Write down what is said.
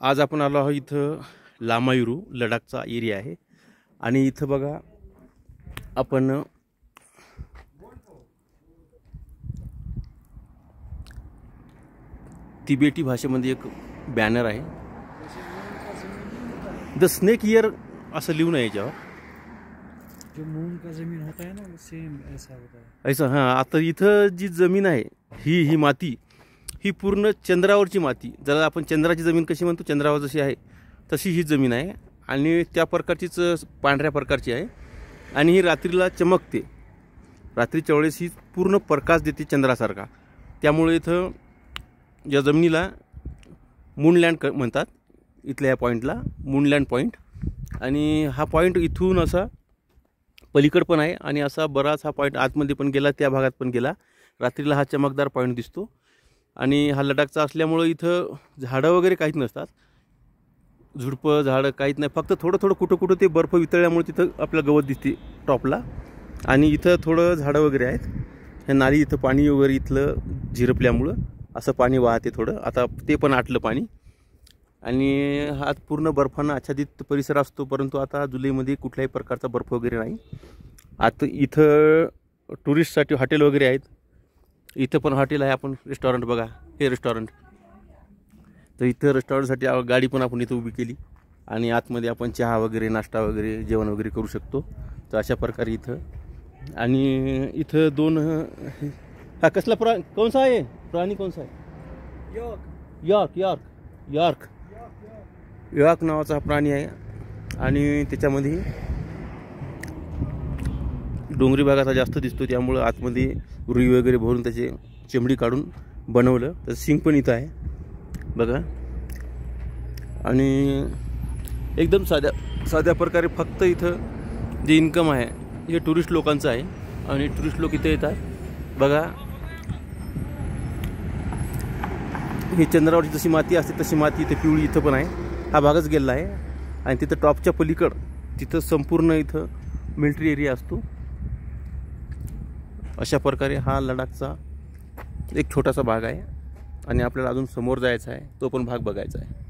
आज आपण आलो आहोत इथं लामायुरू लडाखचा एरिया आहे आणि इथं बघा आपण तिबेटी भाषेमध्ये एक बॅनर आहे द स्नेक इयर असं लिहून आहे याच्यावर। जो मून का जमीन होता है ना सेम ऐसा होता है ऐसा। हां, आता इथं जी जमीन आहे ही माती ही पूर्ण चंद्रावरची माती, जरा आपण चंद्राची जमीन कशी म्हणतो चंद्रावर जशी आहे तशी ही जमीन आहे आणि त्या प्रकारचीच पांढऱ्या प्रकारची आहे आणि ही रात्रीला चमकते, रात्रीच्या वेळेस ही पूर्ण प्रकाश देते चंद्रासारखा। त्यामुळे इथं या जमिनीला मूनलँड म्हणतात, इथल्या या पॉईंटला मूनलँड पॉईंट। आणि हा पॉईंट इथून असा पलीकड पण आहे आणि असा बराच हा पॉईंट आतमध्ये पण गेला, त्या भागात पण गेला। रात्रीला हा चमकदार पॉईंट दिसतो आणि हा लडाखचा असल्यामुळे इथं झाडं वगैरे काहीच नसतात, झुडपं झाडं काहीच नाही, फक्त थोडं थोडं कुठं कुठं ते बर्फ वितळल्यामुळे तिथं आपलं गवत दिसते टॉपला आणि इथं थोडं झाडं वगैरे आहेत। हे नाली इथं पाणी वगैरे इथलं झिरपल्यामुळं असं पाणी वाहते थोडं, आता ते पण आटलं पाणी आणि हा पूर्ण बर्फानं आच्छादित परिसर असतो, परंतु आता जुलैमध्ये कुठल्याही प्रकारचा बर्फ वगैरे नाही। आता इथं टुरिस्टसाठी हॉटेल वगैरे आहेत, इथं पण हॉटेल आहे, आपण रेस्टॉरंट बघा, हे रेस्टॉरंट। तर इथं रेस्टॉरंटसाठी गाडी पण आपण इथं उभी केली आणि आतमध्ये आपण चहा वगैरे नाश्ता वगैरे जेवण वगैरे करू शकतो। तर अशा प्रकारे इथं आणि इथं दोन हा कसला कोणसा आहे प्राणी, कोणसा आहे? यॉर्क यॉर्क यॉर्क यॉर्क नावाचा हा प्राणी आहे आणि त्याच्यामध्ये डोंगरी भागात हा जास्त दिसतो, त्यामुळं आतमध्ये रुई वगैरे भरून त्याचे चमडी काढून बनवलं। तर सिंग पण इथं आहे बघा आणि एकदम साध्या प्रकारे फक्त इथं जे इन्कम आहे हे टुरिस्ट लोकांचं आहे आणि टुरिस्ट लोक इथे येतात बघा। ही चंद्रावरची जशी माती असते तशी माती इथे पिवळी इथं पण आहे, हा भागच गेला आहे आणि तिथं टॉपच्या पलीकड तिथं संपूर्ण इथं मिलिटरी एरिया असतो। अशा प्रकारे हा लडाखचा एक छोटासा भाग आहे आणि आपल्याला अजून समोर जायचा आहे, तो पण भाग बघायचा आहे।